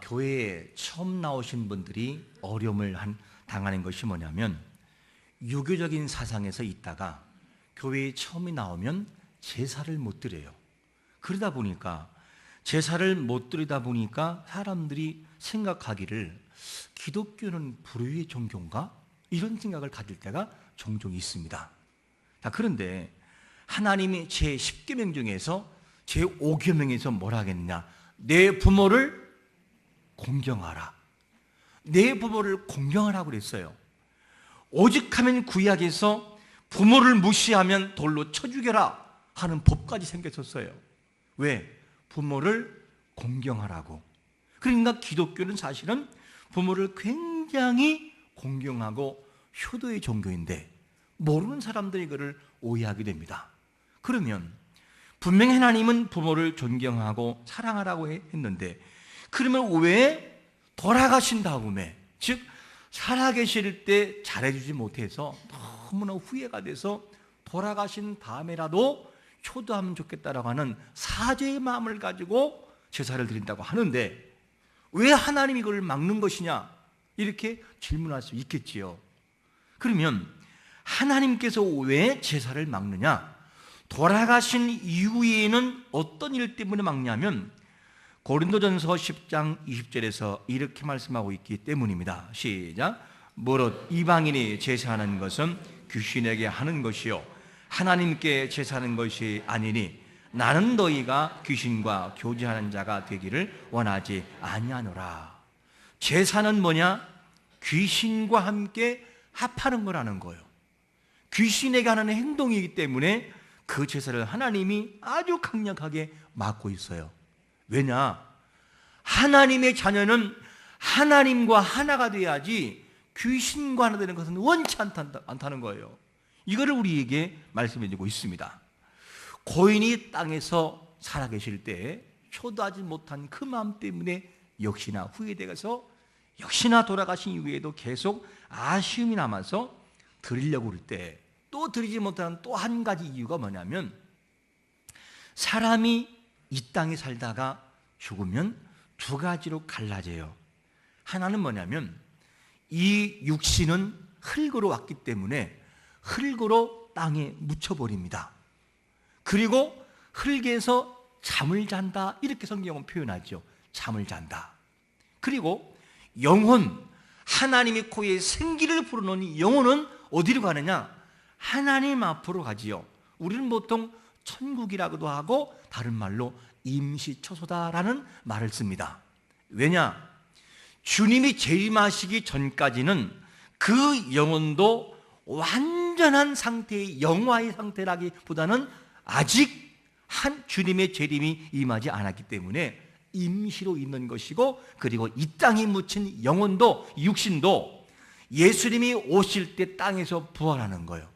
교회에 처음 나오신 분들이 어려움을 당하는 것이 뭐냐면, 유교적인 사상에서 있다가 교회에 처음에 나오면 제사를 못 드려요. 그러다 보니까 제사를 못 드리다 보니까 사람들이 생각하기를 기독교는 불의의 종교인가? 이런 생각을 가질 때가 종종 있습니다. 그런데 하나님이 제10계명 중에서 제5계명에서 뭐라 하겠느냐? 내 부모를 공경하라. 내 부모를 공경하라고 그랬어요. 오직하면 구약에서 부모를 무시하면 돌로 쳐 죽여라 하는 법까지 생겼었어요. 왜? 부모를 공경하라고. 그러니까 기독교는 사실은 부모를 굉장히 공경하고 효도의 종교인데, 모르는 사람들이 그를 오해하게 됩니다. 그러면 분명히 하나님은 부모를 존경하고 사랑하라고 했는데, 그러면 왜 돌아가신 다음에, 즉 살아계실 때 잘해주지 못해서 너무나 후회가 돼서 돌아가신 다음에라도 효도하면 좋겠다라고 하는 사죄의 마음을 가지고 제사를 드린다고 하는데, 왜 하나님이 이걸 막는 것이냐? 이렇게 질문할 수 있겠지요. 그러면 하나님께서 왜 제사를 막느냐? 돌아가신 이후에는 어떤 일 때문에 막냐면, 고린도전서 10장 20절에서 이렇게 말씀하고 있기 때문입니다. 시작. 무릇 이방인이 제사하는 것은 귀신에게 하는 것이요 하나님께 제사하는 것이 아니니, 나는 너희가 귀신과 교제하는 자가 되기를 원하지 아니하노라. 제사는 뭐냐? 귀신과 함께 합하는 거라는 거예요. 귀신에게 하는 행동이기 때문에 그 제사를 하나님이 아주 강력하게 막고 있어요. 왜냐? 하나님의 자녀는 하나님과 하나가 돼야지 귀신과 하나 되는 것은 원치 않다는 거예요. 이거를 우리에게 말씀해 주고 있습니다. 고인이 땅에서 살아계실 때 효도하지 못한 그 마음 때문에 역시나 후회되어서 역시나 돌아가신 이후에도 계속 아쉬움이 남아서 드리려고 그럴 때, 또 드리지 못하는 또 한 가지 이유가 뭐냐면, 사람이 이 땅에 살다가 죽으면 두 가지로 갈라져요. 하나는 뭐냐면, 이 육신은 흙으로 왔기 때문에 흙으로 땅에 묻혀버립니다. 그리고 흙에서 잠을 잔다, 이렇게 성경은 표현하죠. 잠을 잔다. 그리고 영혼, 하나님의 코에 생기를 불어넣은 영혼은 어디로 가느냐? 하나님 앞으로 가지요. 우리는 보통 천국이라고도 하고 다른 말로 임시처소다라는 말을 씁니다. 왜냐? 주님이 재림하시기 전까지는 그 영혼도 완전한 상태의 영화의 상태라기보다는 아직 한 주님의 재림이 임하지 않았기 때문에 임시로 있는 것이고, 그리고 이 땅에 묻힌 영혼도, 육신도 예수님이 오실 때 땅에서 부활하는 거예요.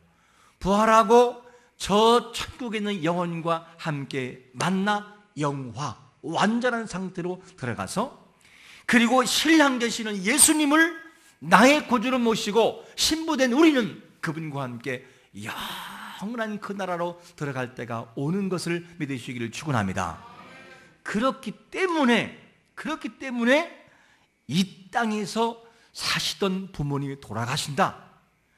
부활하고 저 천국에 있는 영혼과 함께 만나 영화, 완전한 상태로 들어가서, 그리고 신랑 되시는 예수님을 나의 구주로 모시고 신부된 우리는 그분과 함께 영원한 그 나라로 들어갈 때가 오는 것을 믿으시기를 축원합니다. 그렇기 때문에 이 땅에서 사시던 부모님이 돌아가신다.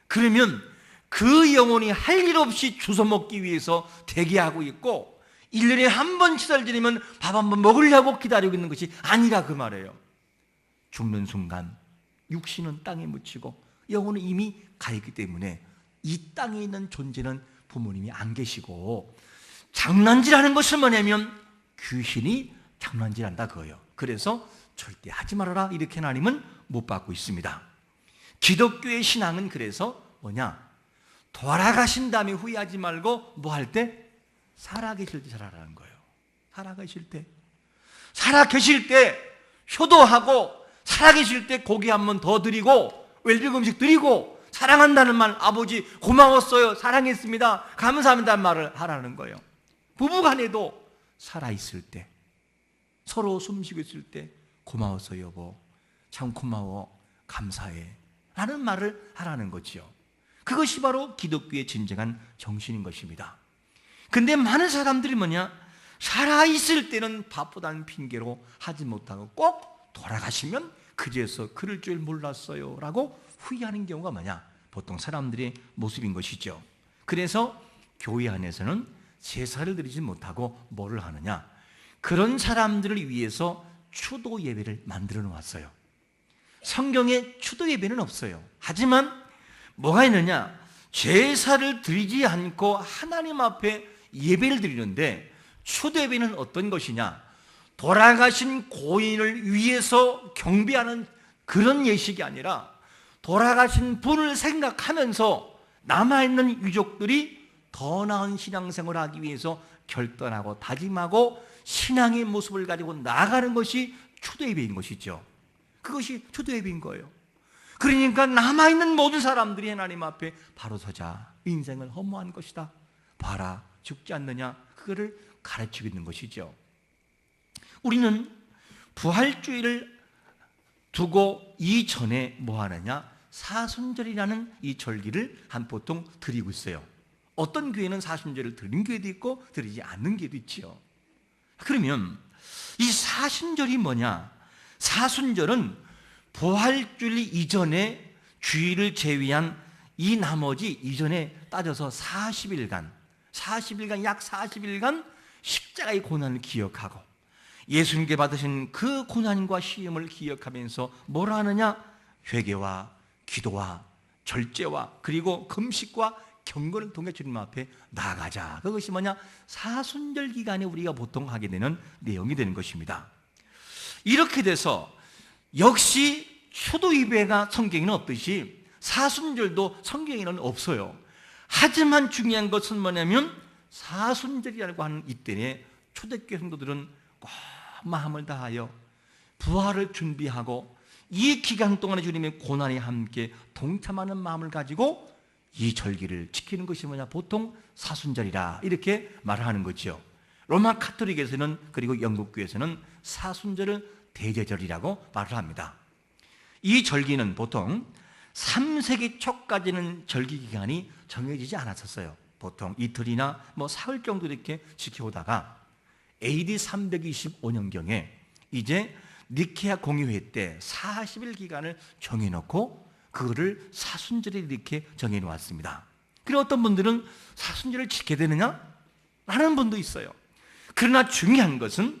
그러면 그 영혼이 할 일 없이 주워 먹기 위해서 대기하고 있고, 1년에 한 번 시달 지내면 밥 한 번 먹으려고 기다리고 있는 것이 아니라 그 말이에요. 죽는 순간 육신은 땅에 묻히고 영혼은 이미 가 있기 때문에 이 땅에 있는 존재는 부모님이 안 계시고, 장난질하는 것은 뭐냐면 귀신이 장난질한다 그거예요. 그래서 절대 하지 말아라, 이렇게 하나님은 못 받고 있습니다. 기독교의 신앙은 그래서 뭐냐? 돌아가신 다음에 후회하지 말고 뭐 할 때? 살아계실 때 잘하라는 거예요. 살아계실 때 효도하고, 살아계실 때 고기 한 번 더 드리고, 웰빙 음식 드리고, 사랑한다는 말, 아버지 고마웠어요, 사랑했습니다, 감사합니다는 말을 하라는 거예요. 부부간에도 살아있을 때, 서로 숨쉬고 있을 때 고마웠어요 여보, 참 고마워, 감사해 라는 말을 하라는 거지요. 그것이 바로 기독교의 진정한 정신인 것입니다. 근데 많은 사람들이 뭐냐? 살아있을 때는 바쁘다는 핑계로 하지 못하고 꼭 돌아가시면 그제서 그럴 줄 몰랐어요 라고 후회하는 경우가 뭐냐? 보통 사람들의 모습인 것이죠. 그래서 교회 안에서는 제사를 드리지 못하고 뭐를 하느냐? 그런 사람들을 위해서 추도 예배를 만들어 놓았어요. 성경에 추도 예배는 없어요. 하지만 뭐가 있느냐? 제사를 드리지 않고 하나님 앞에 예배를 드리는데, 추도 예배는 어떤 것이냐? 돌아가신 고인을 위해서 경배하는 그런 예식이 아니라 돌아가신 분을 생각하면서 남아있는 유족들이 더 나은 신앙생활을 하기 위해서 결단하고 다짐하고 신앙의 모습을 가지고 나아가는 것이 추도예배인 것이죠. 그것이 추도예배인 거예요. 그러니까 남아있는 모든 사람들이 하나님 앞에 바로 서자. 인생을 허무한 것이다. 봐라, 죽지 않느냐. 그거를 가르치고 있는 것이죠. 우리는 부활주의를 두고 이전에 뭐 하느냐? 사순절이라는 이 절기를 보통 드리고 있어요. 어떤 교회는 사순절을 드리는 교회도 있고 드리지 않는 교회도 있지요. 그러면 이 사순절이 뭐냐? 사순절은 부활주일 이전에 주일을 제외한 이 나머지 이전에 따져서 40일간 약 40일간 십자가의 고난을 기억하고 예수님께 받으신 그 고난과 시험을 기억하면서 뭘 하느냐? 회개와 기도와 절제와 그리고 금식과 경건을 통해 주님 앞에 나아가자. 그것이 뭐냐? 사순절 기간에 우리가 보통 하게 되는 내용이 되는 것입니다. 이렇게 돼서 역시 추도 예배가 성경에는 없듯이 사순절도 성경에는 없어요. 하지만 중요한 것은 뭐냐면 사순절이라고 하는 이때에 초대교회 성도들은 꼭 마음을 다하여 부활을 준비하고 이 기간 동안에 주님의 고난에 함께 동참하는 마음을 가지고 이 절기를 지키는 것이 뭐냐? 보통 사순절이라 이렇게 말하는 거죠. 로마 카톨릭에서는 그리고 영국교에서는 사순절을 대제절이라고 말을 합니다. 이 절기는 보통 3세기 초까지는 절기 기간이 정해지지 않았었어요. 보통 이틀이나 사흘 정도 이렇게 지켜오다가 AD 325년경에 이제 니케아 공의회 때 40일 기간을 정해놓고 그거를 사순절에 이렇게 정해놓았습니다. 그리고 어떤 분들은 사순절을 지켜야 되느냐? 라는 분도 있어요. 그러나 중요한 것은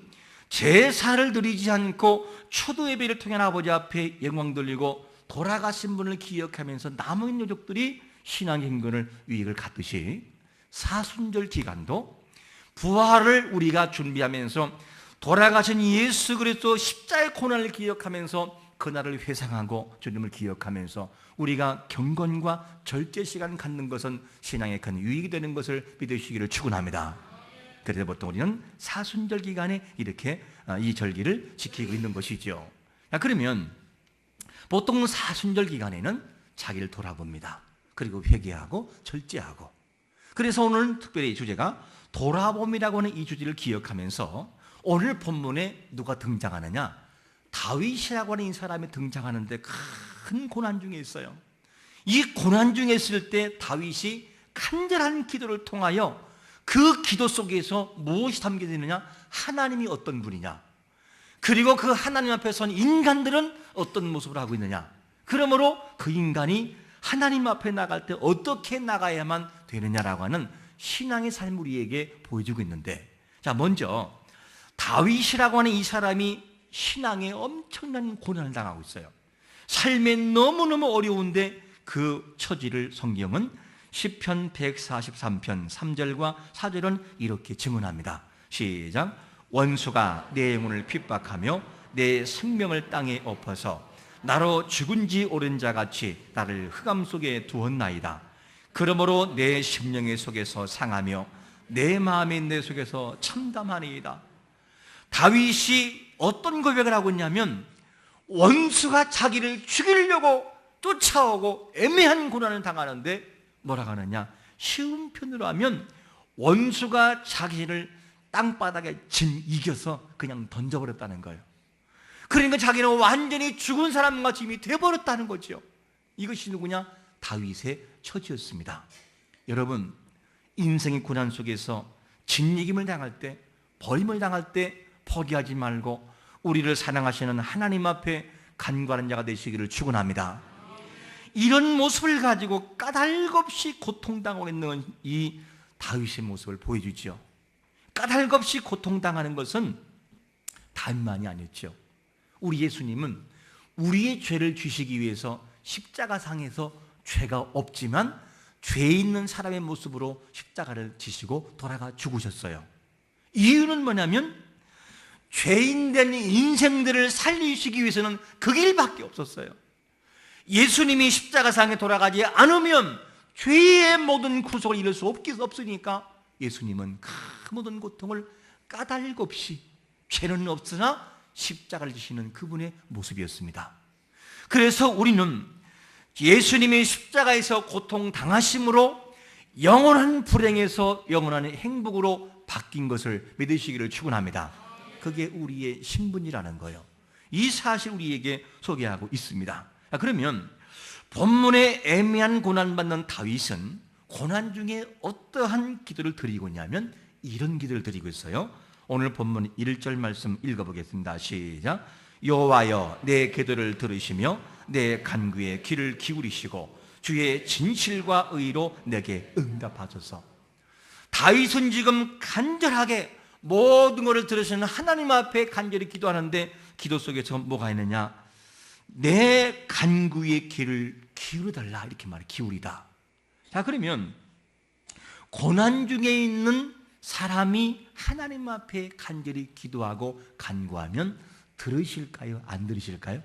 제사를 드리지 않고 추도 예배를 통해 아버지 앞에 영광 돌리고 돌아가신 분을 기억하면서 남은 유족들이 신앙의 힘권을 유익을 갖듯이 사순절 기간도 부활을 우리가 준비하면서 돌아가신 예수 그리스도 십자가의 고난을 기억하면서 그날을 회상하고 주님을 기억하면서 우리가 경건과 절제 시간을 갖는 것은 신앙의 큰 유익이 되는 것을 믿으시기를 축원합니다. 그래서 보통 우리는 사순절 기간에 이렇게 이 절기를 지키고 있는 것이죠. 그러면 보통 사순절 기간에는 자기를 돌아봅니다. 그리고 회개하고 절제하고. 그래서 오늘 특별히 주제가 돌아봄이라고 하는 이 주제를 기억하면서 오늘 본문에 누가 등장하느냐? 다윗이라고 하는 이 사람이 등장하는데 큰 고난 중에 있어요. 이 고난 중에 있을 때 다윗이 간절한 기도를 통하여 그 기도 속에서 무엇이 담겨져 있느냐? 하나님이 어떤 분이냐? 그리고 그 하나님 앞에 선 인간들은 어떤 모습을 하고 있느냐? 그러므로 그 인간이 하나님 앞에 나갈 때 어떻게 나가야만 되느냐라고 하는 신앙의 삶을 우리에게 보여주고 있는데, 자, 먼저 다윗이라고 하는 이 사람이 신앙에 엄청난 고난을 당하고 있어요. 삶에 너무너무 어려운데 그 처지를 성경은 시편 143편 3절과 4절은 이렇게 증언합니다. 시작. 원수가 내 영혼을 핍박하며 내 생명을 땅에 엎어서 나로 죽은 지 오른 자같이 나를 흑암 속에 두었나이다. 그러므로 내 심령의 속에서 상하며 내 마음이 내 속에서 참담하니이다. 다윗이 어떤 고백을 하고 있냐면 원수가 자기를 죽이려고 쫓아오고 애매한 고난을 당하는데 뭐라고 하느냐? 쉬운 편으로 하면 원수가 자기를 땅바닥에 이겨서 그냥 던져버렸다는 거예요. 그러니까 자기는 완전히 죽은 사람같이 이미 돼버렸다는 거죠. 이것이 누구냐? 다윗의 처지였습니다. 여러분, 인생의 고난 속에서 진이김을 당할 때, 버림을 당할 때 포기하지 말고 우리를 사랑하시는 하나님 앞에 간구하는 자가 되시기를 축원합니다. 이런 모습을 가지고 까닭없이 고통당하고 있는 이 다윗의 모습을 보여주죠. 까닭없이 고통당하는 것은 다윗만이 아니었죠. 우리 예수님은 우리의 죄를 지시기 위해서 십자가상에서 죄가 없지만 죄 있는 사람의 모습으로 십자가를 지시고 돌아가 죽으셨어요. 이유는 뭐냐면 죄인된 인생들을 살리시기 위해서는 그 길밖에 없었어요. 예수님이 십자가상에 돌아가지 않으면 죄의 모든 구속을 이룰 수 없으니까 예수님은 그 모든 고통을 까닭없이 죄는 없으나 십자가를 지시는 그분의 모습이었습니다. 그래서 우리는 예수님이 십자가에서 고통당하심으로 영원한 불행에서 영원한 행복으로 바뀐 것을 믿으시기를 축원합니다. 그게 우리의 신분이라는 거예요. 이 사실 우리에게 소개하고 있습니다. 그러면 본문의 애매한 고난받는 다윗은 고난 중에 어떠한 기도를 드리고 있냐면 이런 기도를 드리고 있어요. 오늘 본문 1절 말씀 읽어보겠습니다. 시작. 여호와여 내 기도를 들으시며 내 간구에 귀를 기울이시고 주의 진실과 의로 내게 응답하소서. 다윗은 지금 간절하게 모든 것을 들으시는 하나님 앞에 간절히 기도하는데 기도 속에서 뭐가 있느냐? 내 간구의 귀를 기울여달라 이렇게 말해. 기울이다. 자, 그러면 고난 중에 있는 사람이 하나님 앞에 간절히 기도하고 간구하면 들으실까요? 안 들으실까요?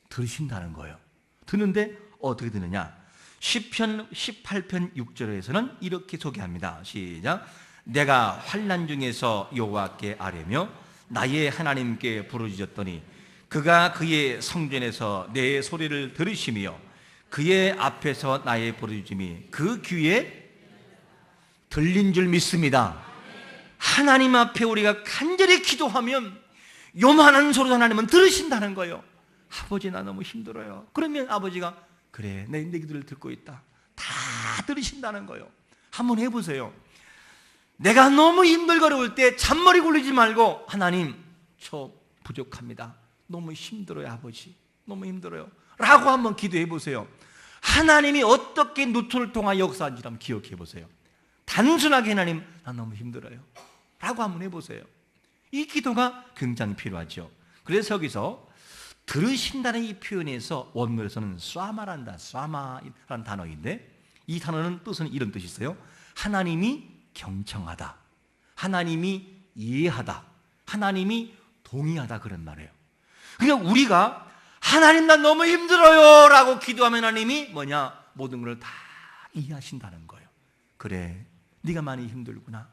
들으신다는 거예요. 듣는데 어떻게 듣느냐? 시편 18편 6절에서는 이렇게 소개합니다. 시작. 내가 환난 중에서 여호와께 아뢰며 나의 하나님께 부르짖었더니 그가 그의 성전에서 내 소리를 들으시며 그의 앞에서 나의 부르짖음이 그 귀에 들린 줄 믿습니다. 하나님 앞에 우리가 간절히 기도하면 요만한 소리도 하나님은 들으신다는 거예요. 아버지 나 너무 힘들어요. 그러면 아버지가 그래 내 기도를 듣고 있다. 다 들으신다는 거예요. 한번 해보세요. 내가 너무 힘들고 어려울 때 잔머리 굴리지 말고 하나님 저 부족합니다. 너무 힘들어요 아버지. 너무 힘들어요 라고 한번 기도해 보세요. 하나님이 어떻게 누트를 통하여 역사한지 한번 기억해 보세요. 단순하게 하나님 나 너무 힘들어요 라고 한번 해보세요. 이 기도가 굉장히 필요하죠. 그래서 여기서 들으신다는 이 표현에서 원문에서는 쏴마란다, 쏴마라는 단어인데 이 단어는 뜻은 이런 뜻이 있어요. 하나님이 경청하다, 하나님이 이해하다, 하나님이 동의하다 그런 말이에요. 그러니까 우리가 하나님 나 너무 힘들어요 라고 기도하면 하나님이 뭐냐? 모든 걸 다 이해하신다는 거예요. 그래 네가 많이 힘들구나.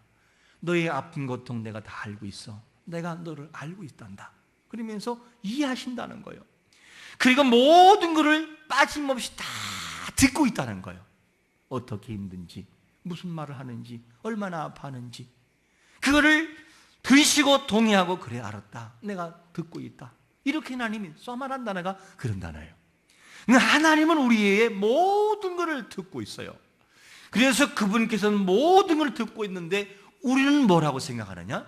너의 아픈 고통 내가 다 알고 있어. 내가 너를 알고 있단다. 그러면서 이해하신다는 거예요. 그리고 모든 것을 빠짐없이 다 듣고 있다는 거예요. 어떻게 힘든지, 무슨 말을 하는지, 얼마나 아파하는지 그거를 들으시고 동의하고 그래 알았다. 내가 듣고 있다. 이렇게 하나님이 쏴말한 단어가 그런 단어예요. 하나님은 우리의 모든 것을 듣고 있어요. 그래서 그분께서는 모든 걸 듣고 있는데 우리는 뭐라고 생각하느냐?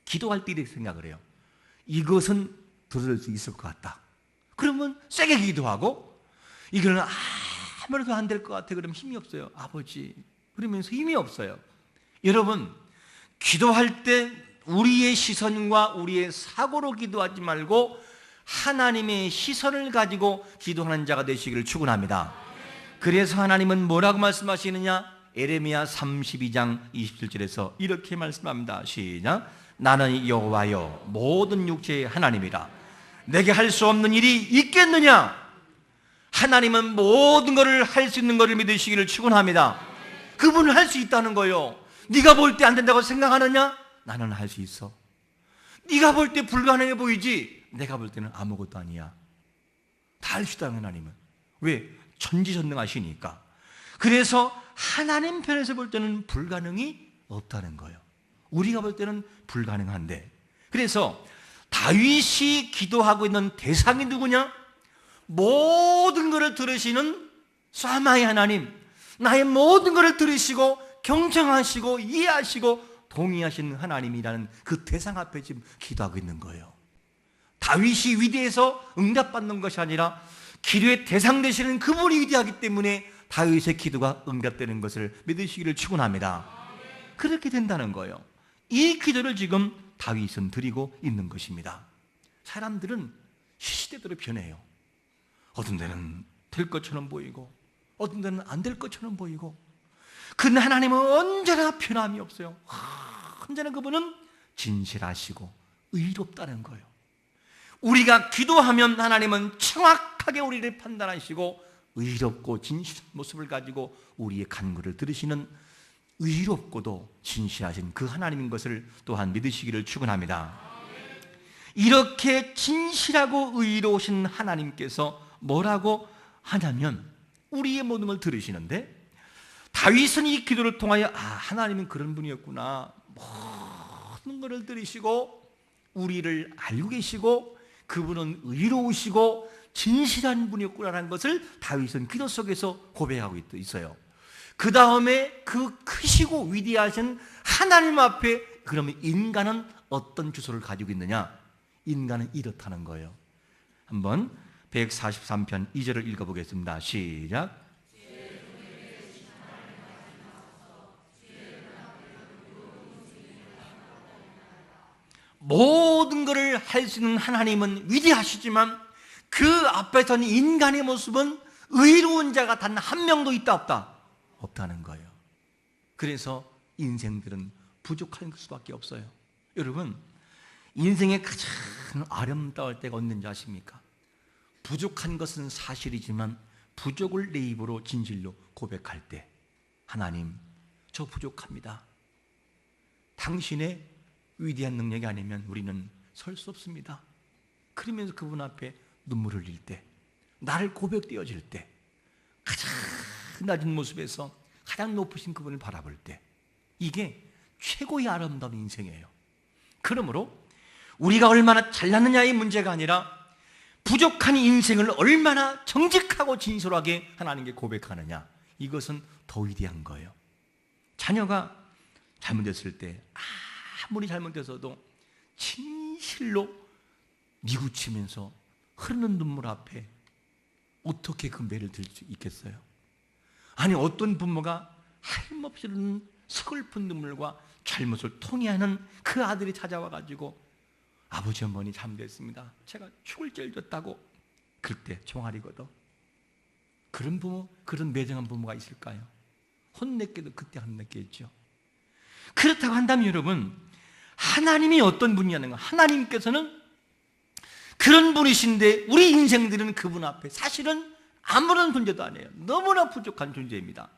기도할 때 이렇게 생각을 해요. 이것은 들을 수 있을 것 같다. 그러면 세게 기도하고 이거는 아무래도 안 될 것 같아. 그러면 힘이 없어요. 아버지 그러면서 힘이 없어요. 여러분 기도할 때 우리의 시선과 우리의 사고로 기도하지 말고 하나님의 시선을 가지고 기도하는 자가 되시기를 축원합니다. 그래서 하나님은 뭐라고 말씀하시느냐? 에레미야 32장 27절에서 이렇게 말씀합니다. 시작. 나는 여호와여 모든 육체의 하나님이라. 내게 할 수 없는 일이 있겠느냐? 하나님은 모든 것을 할 수 있는 것을 믿으시기를 축원합니다. 그분은 할 수 있다는 거예요. 네가 볼 때 안 된다고 생각하느냐? 나는 할 수 있어. 네가 볼 때 불가능해 보이지? 내가 볼 때는 아무것도 아니야. 다 할 수 있다는 하나님은. 왜? 전지전능하시니까. 그래서 하나님 편에서 볼 때는 불가능이 없다는 거예요. 우리가 볼 때는 불가능한데. 그래서 다윗이 기도하고 있는 대상이 누구냐? 모든 것을 들으시는 쏴마의 하나님, 나의 모든 것을 들으시고 경청하시고 이해하시고 동의하신 하나님이라는 그 대상 앞에 지금 기도하고 있는 거예요. 다윗이 위대해서 응답받는 것이 아니라 기도의 대상 되시는 그분이 위대하기 때문에 다윗의 기도가 응답되는 것을 믿으시기를 축원합니다. 그렇게 된다는 거예요. 이 기도를 지금 다윗은 드리고 있는 것입니다. 사람들은 시시때때로 변해요. 어떤 데는 될 것처럼 보이고 어떤 데는 안 될 것처럼 보이고, 그런데 하나님은 언제나 변함이 없어요. 언제나 그분은 진실하시고 의롭다는 거예요. 우리가 기도하면 하나님은 정확하게 우리를 판단하시고 의롭고 진실한 모습을 가지고 우리의 간구를 들으시는 의롭고도 진실하신 그 하나님인 것을 또한 믿으시기를 축원합니다. 이렇게 진실하고 의로우신 하나님께서 뭐라고 하냐면 우리의 모든 걸 들으시는데, 다윗은 이 기도를 통하여 하나님은 그런 분이었구나, 모든 것을 들으시고 우리를 알고 계시고 그분은 의로우시고 진실한 분이었구나라는 것을 다윗은 기도 속에서 고백하고 있어요. 그 다음에 그 크시고 위대하신 하나님 앞에 그러면 인간은 어떤 주소를 가지고 있느냐? 인간은 이렇다는 거예요. 한번 143편 2절을 읽어보겠습니다. 시작. 모든 것을 할 수 있는 하나님은 위대하시지만 그 앞에서는 인간의 모습은 의로운 자가 단 한 명도 있다 없다? 없다는 거예요. 그래서 인생들은 부족한 수밖에 없어요. 여러분, 인생의 가장 아름다울 때가 언제인지 아십니까? 부족한 것은 사실이지만 부족을 내 입으로 진실로 고백할 때, 하나님, 저 부족합니다. 당신의 위대한 능력이 아니면 우리는 설 수 없습니다. 그러면서 그분 앞에 눈물을 흘릴 때, 나를 고백되어질 때, 가장 낮은 모습에서 가장 높으신 그분을 바라볼 때, 이게 최고의 아름다운 인생이에요. 그러므로 우리가 얼마나 잘났느냐의 문제가 아니라 부족한 인생을 얼마나 정직하고 진솔하게 하나님께 고백하느냐, 이것은 더 위대한 거예요. 자녀가 잘못했을 때 아무리 잘못해서도 진실로 뉘우치면서 흐르는 눈물 앞에 어떻게 그 매를 들 수 있겠어요? 아니, 어떤 부모가 할멈없이 흐르는 서글픈 눈물과 잘못을 통해하는 그 아들이 찾아와가지고 아버지 어머니 잘못했습니다, 제가 죽을 죄를 졌다고, 그때 종아리거든. 그런 부모, 그런 매정한 부모가 있을까요? 혼냈게도 그때 혼냈겠죠. 그렇다고 한다면 여러분, 하나님이 어떤 분이냐는 거, 하나님께서는 그런 분이신데 우리 인생들은 그분 앞에 사실은 아무런 존재도 아니에요. 너무나 부족한 존재입니다.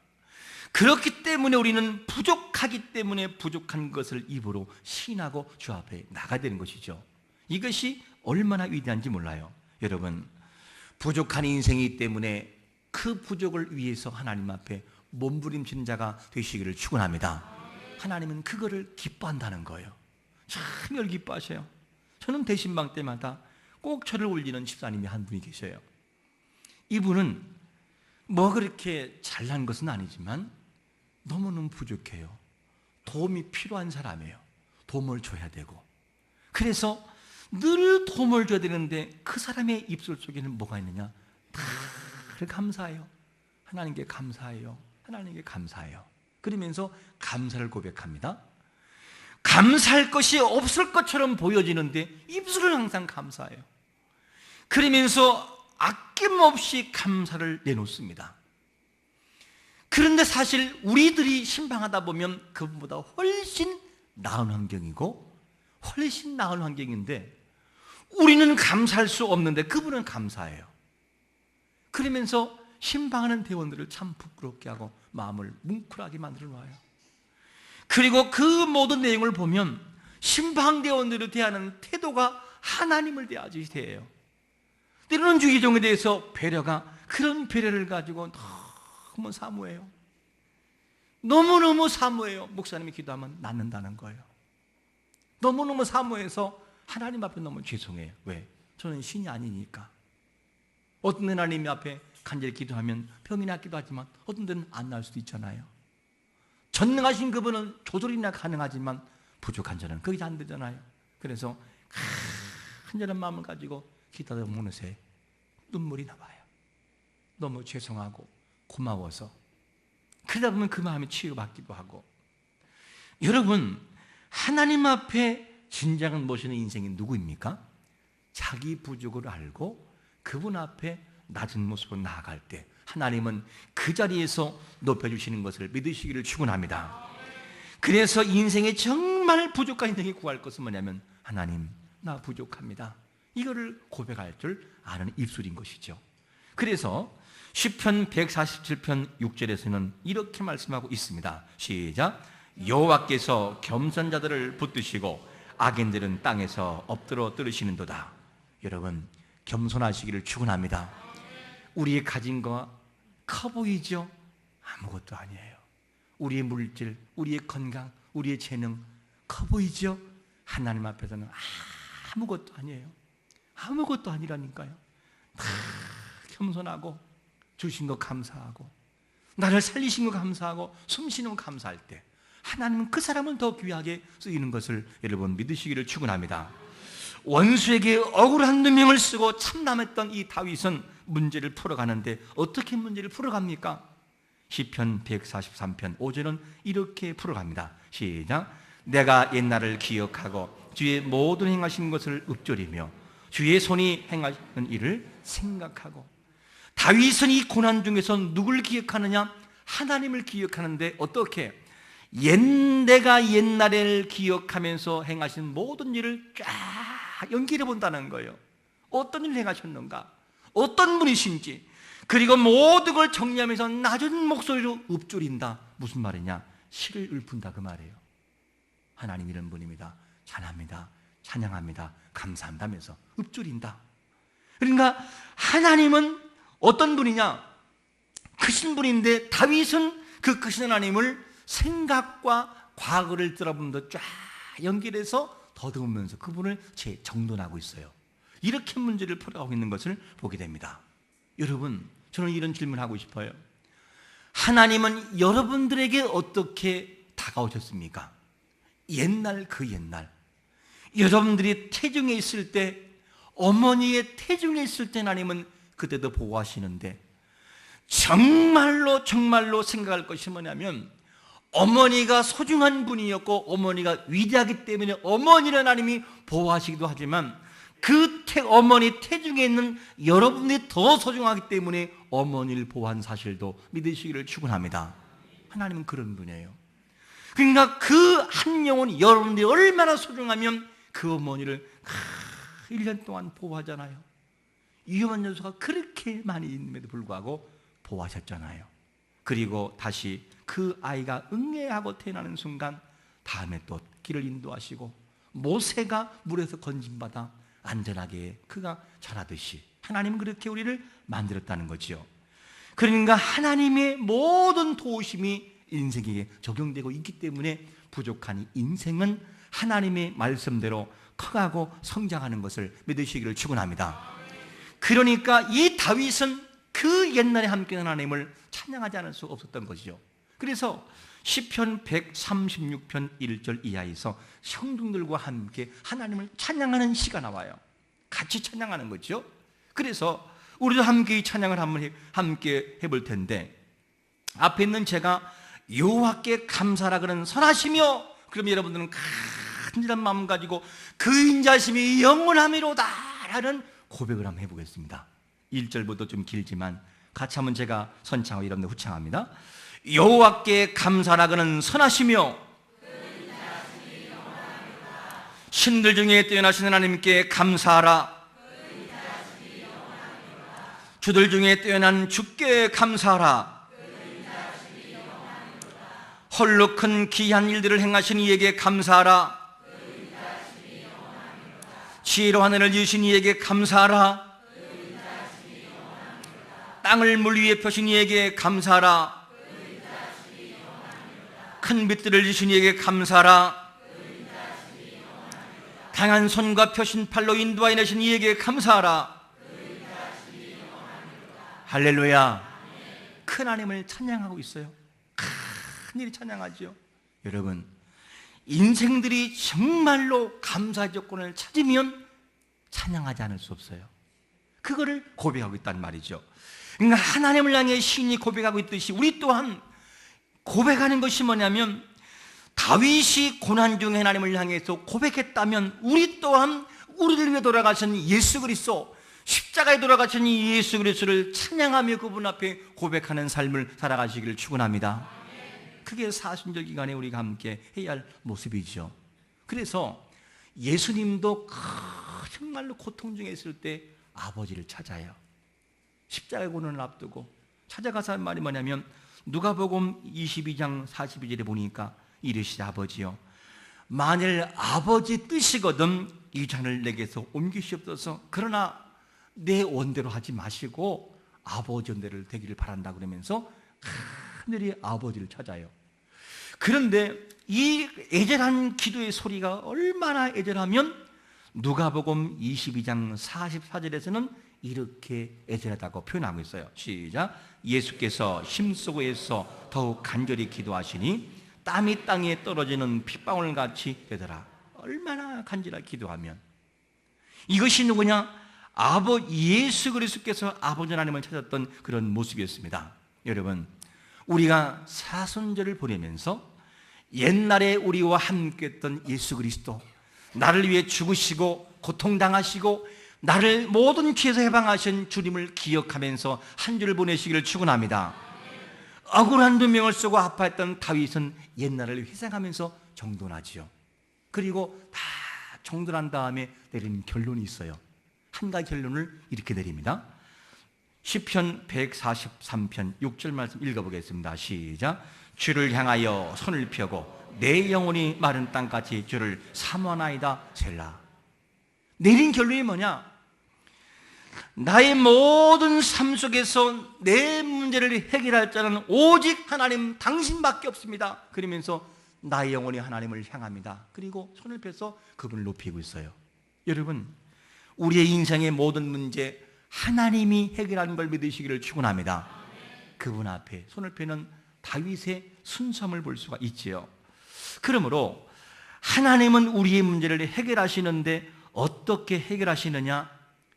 그렇기 때문에 우리는 부족하기 때문에 부족한 것을 입으로 시인하고 주 앞에 나가야 되는 것이죠. 이것이 얼마나 위대한지 몰라요. 여러분, 부족한 인생이기 때문에 그 부족을 위해서 하나님 앞에 몸부림치는 자가 되시기를 축원합니다. 하나님은 그거를 기뻐한다는 거예요. 참 기뻐하셔요. 저는 대신방 때마다 꼭 저를 올리는 집사님이 한 분이 계셔요. 이분은 뭐 그렇게 잘난 것은 아니지만 너무너무 부족해요. 도움이 필요한 사람이에요. 도움을 줘야 되고, 그래서 늘 도움을 줘야 되는데 그 사람의 입술 속에는 뭐가 있느냐? 다 감사해요. 하나님께 감사해요. 하나님께 감사해요. 그러면서 감사를 고백합니다. 감사할 것이 없을 것처럼 보여지는데 입술은 항상 감사해요. 그러면서 아낌없이 감사를 내놓습니다. 그런데 사실 우리들이 신방하다 보면 그분보다 훨씬 나은 환경이고 훨씬 나은 환경인데 우리는 감사할 수 없는데 그분은 감사해요. 그러면서 신방하는 대원들을 참 부끄럽게 하고 마음을 뭉클하게 만들어 놔요. 그리고 그 모든 내용을 보면 신방 대원들을 대하는 태도가 하나님을 대하듯이 대해요. 때로는 주의종에 대해서 배려가, 그런 배려를 가지고 너무 사모해요. 너무너무 사모해요. 목사님이 기도하면 낫는다는 거예요. 너무너무 사모해서 하나님 앞에 너무 죄송해요. 왜? 저는 신이 아니니까. 어떤 데는 하나님 앞에 간절히 기도하면 병이 낫기도 하지만 어떤 데는 안 날 수도 있잖아요. 전능하신 그분은 조절이나 가능하지만 부족한 자는 그게 안 되잖아요. 그래서 간절한 마음을 가지고 기도하다 보면 어느새 눈물이 나와요. 너무 죄송하고 고마워서. 그러다 보면 그 마음이 치유받기도 하고. 여러분, 하나님 앞에 진정한 모시는 인생이 누구입니까? 자기 부족을 알고 그분 앞에 낮은 모습으로 나아갈 때 하나님은 그 자리에서 높여주시는 것을 믿으시기를 축원합니다. 그래서 인생에 정말 부족한 인생이 구할 것은 뭐냐면 하나님, 나 부족합니다. 이거를 고백할 줄 아는 입술인 것이죠. 그래서 시편 147편 6절에서는 이렇게 말씀하고 있습니다. 시작. 여호와께서 겸손 자들을 붙드시고 악인들은 땅에서 엎드러 뜨르시는도다. 여러분, 겸손하시기를 축원합니다. 우리의 가진 거 커 보이죠? 아무것도 아니에요. 우리의 물질, 우리의 건강, 우리의 재능 커 보이죠? 하나님 앞에서는 아무것도 아니에요. 아무것도 아니라니까요. 다 겸손하고 주신 거 감사하고 나를 살리신 거 감사하고 숨 쉬는 거 감사할 때 하나님은 그 사람은 더 귀하게 쓰이는 것을 여러분 믿으시기를 축원합니다. 원수에게 억울한 누명을 쓰고 참남했던 이 다윗은 문제를 풀어가는데 어떻게 문제를 풀어갑니까? 시편 143편 5절은 이렇게 풀어갑니다. 시작. 내가 옛날을 기억하고 주의 모든 행하신 것을 읊조리며 주의 손이 행하시는 일을 생각하고. 다윗은 이 고난 중에서 누굴 기억하느냐? 하나님을 기억하는데 어떻게? 내가 옛날을 기억하면서 행하신 모든 일을 쫙 연기해 본다는 거예요. 어떤 일을 행하셨는가? 어떤 분이신지. 그리고 모든 걸 정리하면서 낮은 목소리로 읊조린다. 무슨 말이냐? 시를 읊은다 그 말이에요. 하나님 이런 분입니다. 찬합니다. 찬양합니다. 감사합니다 하면서 읊조린다. 그러니까 하나님은 어떤 분이냐? 크신 분인데 다윗은 그 크신 하나님을 생각과 과거를 들어보면서 쫙 연결해서 더듬으면서 그분을 정돈하고 있어요. 이렇게 문제를 풀어가고 있는 것을 보게 됩니다. 여러분, 저는 이런 질문을 하고 싶어요. 하나님은 여러분들에게 어떻게 다가오셨습니까? 옛날 그 옛날 여러분들이 태중에 있을 때, 어머니의 태중에 있을 때 하나님은 그때도 보호하시는데 정말로 생각할 것이 뭐냐면 어머니가 소중한 분이었고 어머니가 위대하기 때문에 어머니를 하나님이 보호하시기도 하지만 그 어머니 태중에 있는 여러분이 더 소중하기 때문에 어머니를 보호한 사실도 믿으시기를 축원합니다. 하나님은 그런 분이에요. 그러니까 그 한 영혼이 여러분들이 얼마나 소중하면 그 어머니를 1년 동안 보호하잖아요. 위험한 요소가 그렇게 많이 있음에도 불구하고 보호하셨잖아요. 그리고 다시 그 아이가 응애하고 태어나는 순간 다음에 또 길을 인도하시고 모세가 물에서 건진받아 안전하게 그가 자라듯이 하나님은 그렇게 우리를 만들었다는 거지요. 그러니까 하나님의 모든 도우심이 인생에게 적용되고 있기 때문에 부족한 인생은 하나님의 말씀대로 커가고 성장하는 것을 믿으시기를 축원합니다. 그러니까 이 다윗은 그 옛날에 함께한 하나님을 찬양하지 않을 수 없었던 것이죠. 그래서 시편 136편 1절 이하에서 성도들과 함께 하나님을 찬양하는 시가 나와요. 같이 찬양하는 거죠. 그래서 우리도 함께 이 찬양을 함께 해볼 텐데 앞에 있는 제가 여호와께 감사라 그는 선하시며, 그럼 여러분들은 간절한 마음 가지고 그 인자심이 영원하미로다 라는 고백을 한번 해보겠습니다. 1절부터 좀 길지만 같이 한번 제가 선창하고 여러분들 후창합니다. 여호와께 감사라 그는 선하시며 신들 중에 뛰어나신 하나님께 감사하라. 주들 중에 뛰어난 주께 감사하라. 홀로 큰 기이한 일들을 행하신 이에게 감사하라. 지혜로 하늘을 지으신 이에게 감사하라. 땅을 물 위에 펴신 이에게 감사하라. 큰 빛들을 지으신 이에게 감사하라. 강한 손과 펴신 팔로 인도하여 내신 이에게 감사하라. 할렐루야. 큰 하나님을 찬양하고 있어요. 하늘이 찬양하죠. 여러분, 인생들이 정말로 감사의 조건을 찾으면 찬양하지 않을 수 없어요. 그거를 고백하고 있다는 말이죠. 그러니까 하나님을 향해 시인이 고백하고 있듯이 우리 또한 고백하는 것이 뭐냐면, 다윗이 고난 중에 하나님을 향해서 고백했다면 우리 또한 우리를 위해 돌아가신 예수 그리스도, 십자가에 돌아가신 이 예수 그리스도를 찬양하며 그분 앞에 고백하는 삶을 살아가시기를 축원합니다. 그게 사순절 기간에 우리가 함께 해야 할 모습이죠. 그래서 예수님도 정말로 고통 중에 있을 때 아버지를 찾아요. 십자가의 고난을 앞두고 찾아가서 한 말이 뭐냐면, 누가복음 22장 42절에 보니까 이르시되 아버지여, 만일 아버지 뜻이거든 이 잔을 내게서 옮기시옵소서. 그러나 내 원대로 하지 마시고 아버지 원대로 되기를 바란다 그러면서 하늘이 아버지를 찾아요. 그런데 이 애절한 기도의 소리가 얼마나 애절하면 누가복음 22장 44절에서는 이렇게 애절하다고 표현하고 있어요. 시작. 예수께서 심속에서 더욱 간절히 기도하시니 땀이 땅에 떨어지는 핏방울 같이 되더라. 얼마나 간절하게 기도하면. 이것이 누구냐? 예수 그리스도께서 아버지 하나님을 찾았던 그런 모습이었습니다. 여러분, 우리가 사순절을 보내면서 옛날에 우리와 함께했던 예수 그리스도, 나를 위해 죽으시고 고통당하시고 나를 모든 죄에서 해방하신 주님을 기억하면서 한 주를 보내시기를 축원합니다. 억울한 누명을 쓰고 아파했던 다윗은 옛날을 회상하면서 정돈하지요. 그리고 다 정돈한 다음에 내린 결론이 있어요. 한 가지 결론을 이렇게 내립니다. 시편 143편 6절 말씀 읽어보겠습니다. 시작. 주를 향하여 손을 펴고 내 영혼이 마른 땅같이 주를 사모하나이다. 셀라. 내린 결론이 뭐냐? 나의 모든 삶 속에서 내 문제를 해결할 자는 오직 하나님 당신밖에 없습니다. 그러면서 나의 영혼이 하나님을 향합니다. 그리고 손을 펴서 그분을 높이고 있어요. 여러분, 우리의 인생의 모든 문제 하나님이 해결하는 걸 믿으시기를 축원합니다. 그분 앞에 손을 펴는 다윗의 순수함을 볼 수가 있지요. 그러므로 하나님은 우리의 문제를 해결하시는데 어떻게 해결하시느냐?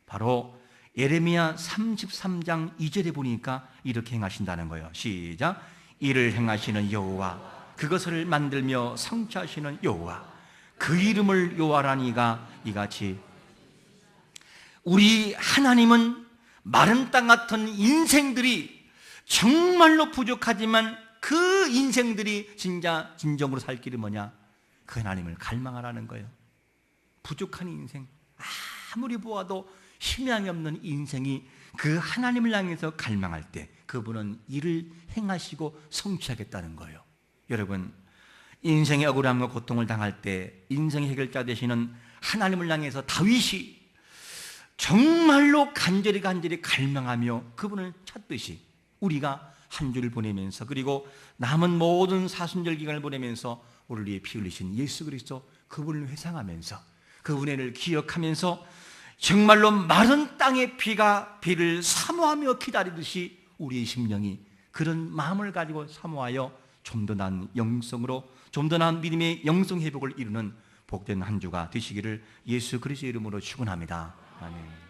바로 예레미야 33장 2절에 보니까 이렇게 행하신다는 거예요. 시작. 이를 행하시는 여호와, 그것을 만들며 성취하시는 여호와, 그 이름을 여호와라니가 이같이. 우리 하나님은 마른 땅 같은 인생들이 정말로 부족하지만 그 인생들이 진정으로 살 길이 뭐냐? 그 하나님을 갈망하라는 거예요. 부족한 인생, 아무리 보아도 희망이 없는 인생이 그 하나님을 향해서 갈망할 때 그분은 이를 행하시고 성취하겠다는 거예요. 여러분, 인생의 억울함과 고통을 당할 때 인생의 해결자 되시는 하나님을 향해서 다윗이 정말로 간절히 갈망하며 그분을 찾듯이 우리가 한 주를 보내면서, 그리고 남은 모든 사순절 기간을 보내면서 우리를 위해 피 흘리신 예수 그리스도, 그분을 회상하면서 그분의 은혜를 기억하면서 정말로 마른 땅의 비를 사모하며 기다리듯이 우리의 심령이 그런 마음을 가지고 사모하여 좀 더 나은 영성으로, 좀 더 나은 믿음의 영성 회복을 이루는 복된 한 주가 되시기를 예수 그리스도의 이름으로 축원합니다. 아멘.